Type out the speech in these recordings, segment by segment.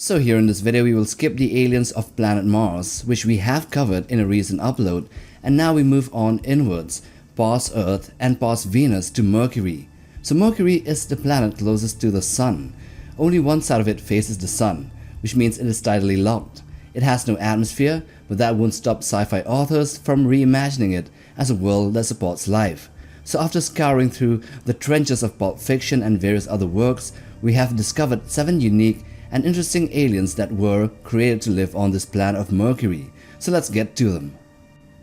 So here in this video we will skip the aliens of planet Mars, which we have covered in a recent upload, and now we move on inwards, past Earth and past Venus to Mercury. So Mercury is the planet closest to the Sun. Only one side of it faces the Sun, which means it is tidally locked. It has no atmosphere, but that won't stop sci-fi authors from reimagining it as a world that supports life. So after scouring through the trenches of pulp fiction and various other works, we have discovered 7 unique and interesting aliens that were created to live on this planet of Mercury. So let's get to them.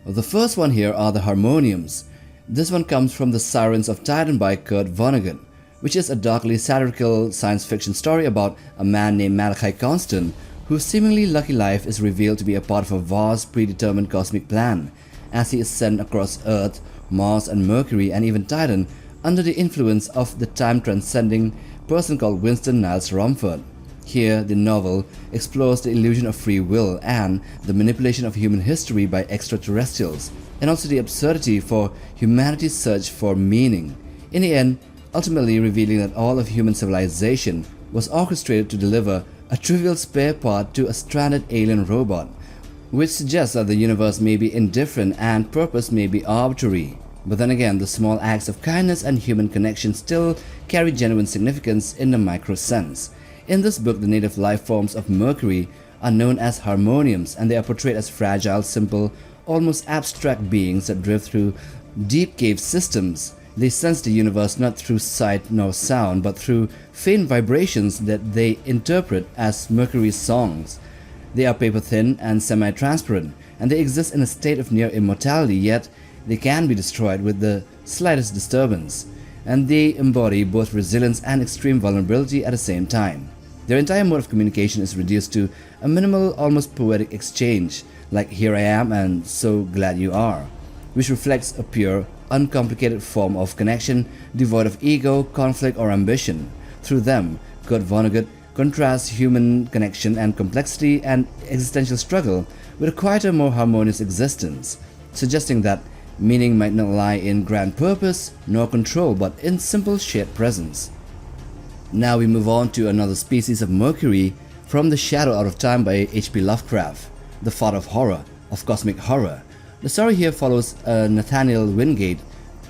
The first one here are the Harmoniums. This one comes from The Sirens of Titan by Kurt Vonnegut, which is a darkly satirical science fiction story about a man named Malachi Constant, whose seemingly lucky life is revealed to be a part of a vast predetermined cosmic plan, as he is sent across Earth, Mars and Mercury and even Titan under the influence of the time-transcending person called Winston Niles Rumford. Here, the novel explores the illusion of free will and the manipulation of human history by extraterrestrials, and also the absurdity for humanity's search for meaning. In the end, ultimately revealing that all of human civilization was orchestrated to deliver a trivial spare part to a stranded alien robot, which suggests that the universe may be indifferent and purpose may be arbitrary. But then again, the small acts of kindness and human connection still carry genuine significance in the micro sense. In this book, the native life forms of Mercury are known as Harmoniums, and they are portrayed as fragile, simple, almost abstract beings that drift through deep cave systems. They sense the universe not through sight nor sound, but through faint vibrations that they interpret as Mercury's songs. They are paper-thin and semi-transparent, and they exist in a state of near immortality, yet they can be destroyed with the slightest disturbance, and they embody both resilience and extreme vulnerability at the same time. Their entire mode of communication is reduced to a minimal, almost poetic exchange, like "here I am" and "so glad you are," which reflects a pure, uncomplicated form of connection devoid of ego, conflict or ambition. Through them, Kurt Vonnegut contrasts human connection and complexity and existential struggle with a quieter, more harmonious existence, suggesting that meaning might not lie in grand purpose nor control, but in simple shared presence. Now we move on to another species of Mercury from The Shadow Out of Time by H.P. Lovecraft, the father of horror, of cosmic horror. The story here follows Nathaniel Wingate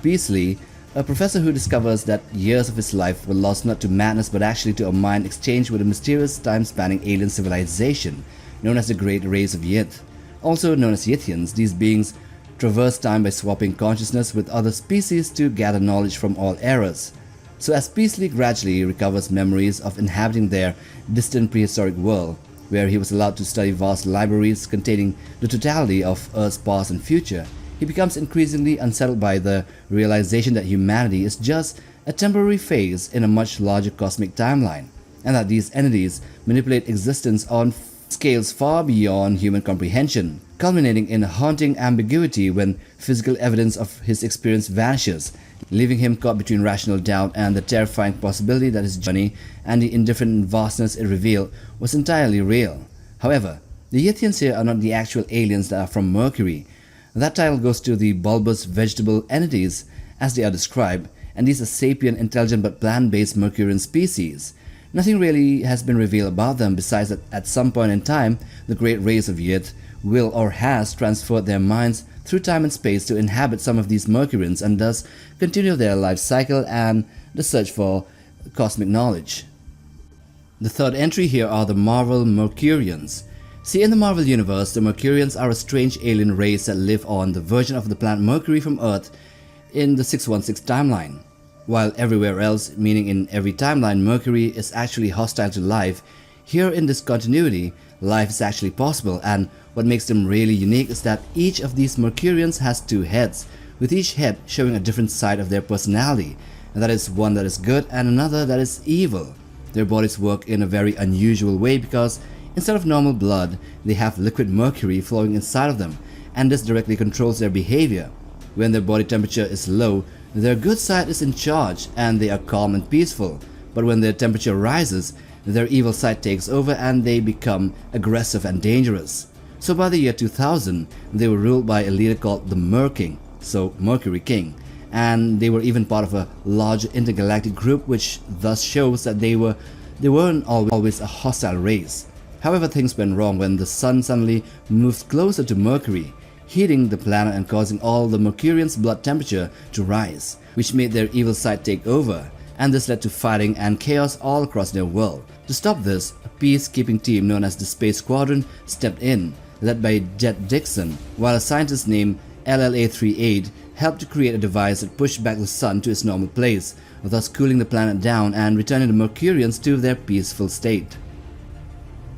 Beasley, a professor who discovers that years of his life were lost not to madness but actually to a mind exchange with a mysterious time-spanning alien civilization known as the Great Race of Yith. Also known as Yithians, these beings traverse time by swapping consciousness with other species to gather knowledge from all eras. So as Beasley gradually recovers memories of inhabiting their distant prehistoric world, where he was allowed to study vast libraries containing the totality of Earth's past and future, he becomes increasingly unsettled by the realization that humanity is just a temporary phase in a much larger cosmic timeline, and that these entities manipulate existence on scales far beyond human comprehension, culminating in a haunting ambiguity when physical evidence of his experience vanishes, leaving him caught between rational doubt and the terrifying possibility that his journey and the indifferent vastness it revealed was entirely real. However, the Yithians here are not the actual aliens that are from Mercury. That title goes to the bulbous vegetable entities as they are described, and these are sapient, intelligent but plant-based Mercurian species. Nothing really has been revealed about them besides that at some point in time, the great race of Yith will or has transferred their minds through time and space to inhabit some of these Mercurians and thus continue their life cycle and the search for cosmic knowledge. The third entry here are the Marvel Mercurians. See, in the Marvel universe, the Mercurians are a strange alien race that live on the version of the planet Mercury from Earth in the 616 timeline. While everywhere else, meaning in every timeline, Mercury is actually hostile to life, here in this continuity, life is actually possible, and what makes them really unique is that each of these Mercurians has 2 heads, with each head showing a different side of their personality, and that is one that is good and another that is evil. Their bodies work in a very unusual way because instead of normal blood, they have liquid mercury flowing inside of them, and this directly controls their behavior. When their body temperature is low, their good side is in charge and they are calm and peaceful, but when their temperature rises, their evil side takes over and they become aggressive and dangerous. So by the year 2000, they were ruled by a leader called the Merking, so Mercury King, and they were even part of a large intergalactic group, which thus shows that they weren't always a hostile race. However, things went wrong when the sun suddenly moved closer to Mercury, heating the planet and causing all the Mercurians' blood temperature to rise, which made their evil side take over, and this led to fighting and chaos all across their world. To stop this, a peacekeeping team known as the Space Squadron stepped in, led by Jet Dixon, while a scientist named LLA-38 helped to create a device that pushed back the sun to its normal place, thus cooling the planet down and returning the Mercurians to their peaceful state.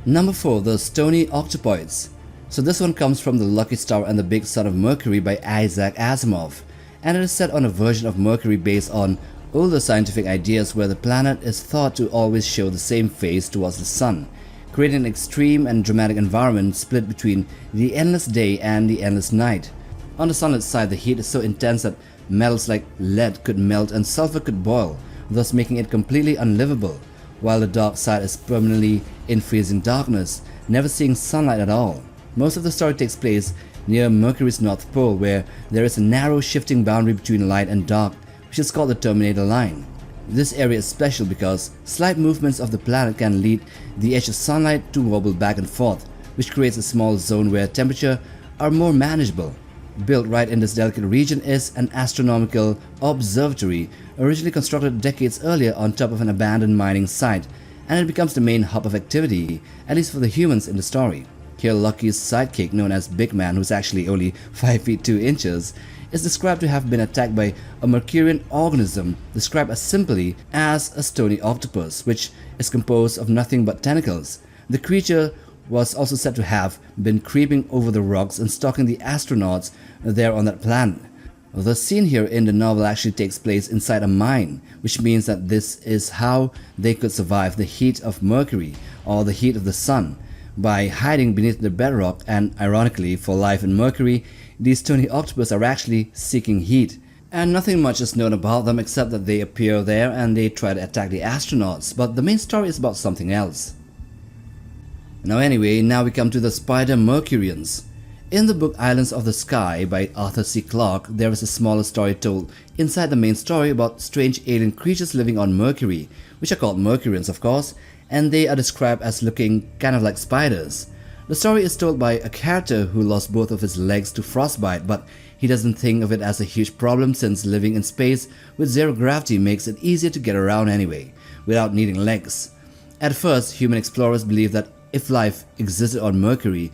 Number 4. The Stony octopoids. So this one comes from The Lucky Star and the Big Sun of Mercury by Isaac Asimov, and it is set on a version of Mercury based on older scientific ideas where the planet is thought to always show the same face towards the sun, creating an extreme and dramatic environment split between the endless day and the endless night. On the sunlit side, the heat is so intense that metals like lead could melt and sulfur could boil, thus making it completely unlivable, while the dark side is permanently in freezing darkness, never seeing sunlight at all. Most of the story takes place near Mercury's North Pole, where there is a narrow shifting boundary between light and dark, which is called the Terminator Line. This area is special because slight movements of the planet can lead the edge of sunlight to wobble back and forth, which creates a small zone where temperature are more manageable. Built right in this delicate region is an astronomical observatory, originally constructed decades earlier on top of an abandoned mining site, and it becomes the main hub of activity, at least for the humans in the story. Here, Lucky's sidekick, known as Big Man, who's actually only 5 feet 2 inches, is described to have been attacked by a Mercurian organism described as simply as a stony octopus, which is composed of nothing but tentacles. The creature was also said to have been creeping over the rocks and stalking the astronauts there on that planet. The scene here in the novel actually takes place inside a mine, which means that this is how they could survive the heat of Mercury or the heat of the sun, by hiding beneath the bedrock. And ironically, for life in Mercury, these stony octopus are actually seeking heat, and nothing much is known about them except that they appear there and they try to attack the astronauts, but the main story is about something else. Now we come to the Spider Mercurians. In the book Islands of the Sky by Arthur C. Clarke, there is a smaller story told inside the main story about strange alien creatures living on Mercury, which are called Mercurians of course, and they are described as looking kind of like spiders. The story is told by a character who lost both of his legs to frostbite, but he doesn't think of it as a huge problem since living in space with zero gravity makes it easier to get around anyway, without needing legs. At first, human explorers believed that if life existed on Mercury,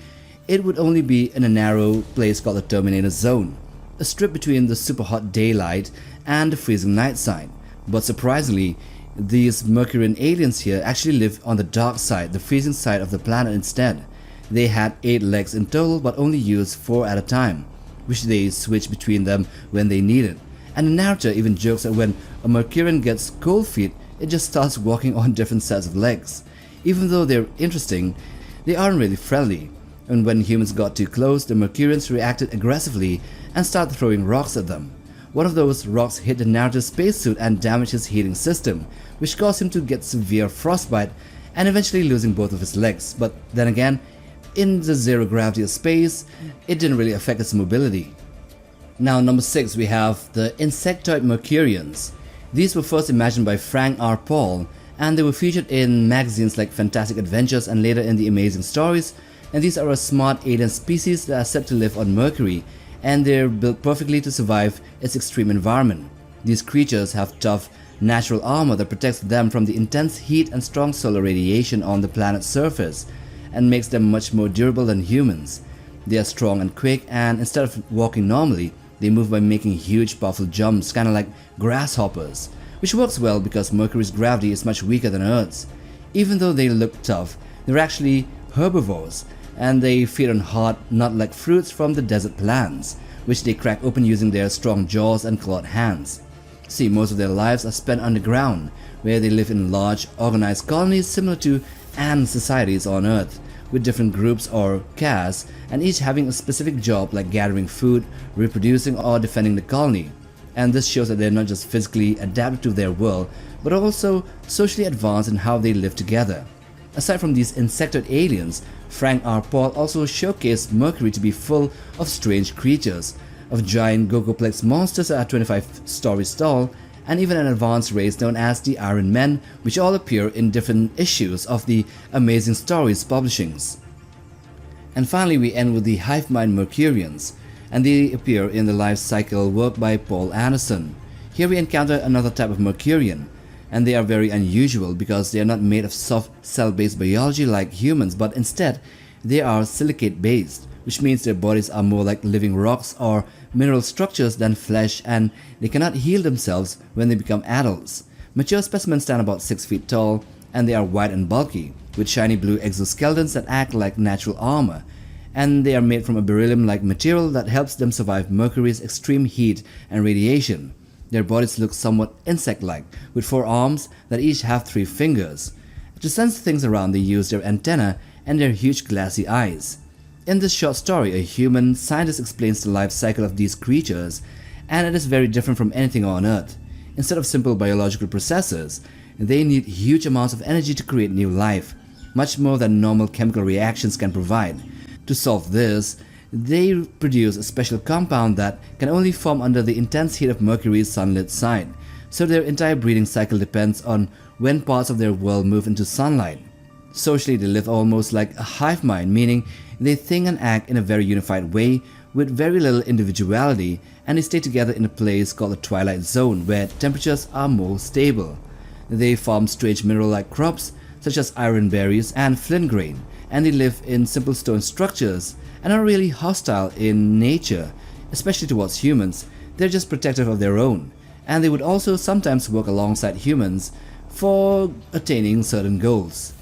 it would only be in a narrow place called the Terminator Zone, a strip between the super hot daylight and the freezing night side. But surprisingly, these Mercurian aliens here actually live on the dark side, the freezing side of the planet instead. They had 8 legs in total but only used 4 at a time, which they switched between them when they needed. And the narrator even jokes that when a Mercurian gets cold feet, it just starts walking on different sets of legs. Even though they're interesting, they aren't really friendly, and when humans got too close, the Mercurians reacted aggressively and started throwing rocks at them. One of those rocks hit the narrator's spacesuit and damaged his heating system, which caused him to get severe frostbite and eventually losing both of his legs. But then again, in the zero gravity of space, it didn't really affect his mobility. Now, number 6, we have the Insectoid Mercurians. These were first imagined by Frank R. Paul, and they were featured in magazines like Fantastic Adventures and later in the Amazing Stories. And these are a smart alien species that are said to live on Mercury, and they're built perfectly to survive its extreme environment. These creatures have tough, natural armor that protects them from the intense heat and strong solar radiation on the planet's surface, and makes them much more durable than humans. They are strong and quick, and instead of walking normally, they move by making huge powerful jumps, kinda like grasshoppers, which works well because Mercury's gravity is much weaker than Earth's. Even though they look tough, they're actually herbivores, and they feed on hard, nut-like fruits from the desert plants, which they crack open using their strong jaws and clawed hands. See, most of their lives are spent underground, where they live in large, organized colonies similar to ant societies on Earth, with different groups or castes, and each having a specific job like gathering food, reproducing, or defending the colony. And this shows that they're not just physically adapted to their world, but also socially advanced in how they live together. Aside from these insectoid aliens, Frank R. Paul also showcased Mercury to be full of strange creatures, of giant Gogoplex monsters that are 25 stories tall, and even an advanced race known as the Iron Men, which all appear in different issues of the Amazing Stories publishings. And finally, we end with the Hivemind Mercurians, and they appear in the life cycle work by Paul Anderson. Here we encounter another type of Mercurian, and they are very unusual because they are not made of soft cell-based biology like humans, but instead they are silicate-based, which means their bodies are more like living rocks or mineral structures than flesh, and they cannot heal themselves when they become adults. Mature specimens stand about 6 feet tall, and they are white and bulky, with shiny blue exoskeletons that act like natural armor, and they are made from a beryllium-like material that helps them survive Mercury's extreme heat and radiation. Their bodies look somewhat insect-like, with 4 arms that each have 3 fingers. To sense things around, they use their antennae and their huge glassy eyes. In this short story, a human scientist explains the life cycle of these creatures, and it is very different from anything on Earth. Instead of simple biological processes, they need huge amounts of energy to create new life, much more than normal chemical reactions can provide. To solve this, they produce a special compound that can only form under the intense heat of Mercury's sunlit side, so their entire breeding cycle depends on when parts of their world move into sunlight. Socially, they live almost like a hive mind, meaning they think and act in a very unified way with very little individuality, and they stay together in a place called the Twilight Zone where temperatures are more stable. They farm strange mineral-like crops such as iron berries and flint grain, and they live in simple stone structures and are really hostile in nature, especially towards humans. They're just protective of their own, and they would also sometimes work alongside humans for attaining certain goals.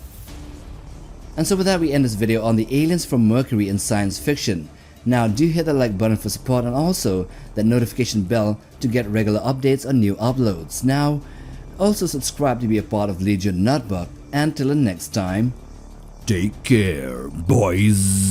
And so with that, we end this video on the aliens from Mercury in science fiction. Now do hit the like button for support and also that notification bell to get regular updates on new uploads. Now also subscribe to be a part of Legion Nutbuck, and till the next time, take care, boys.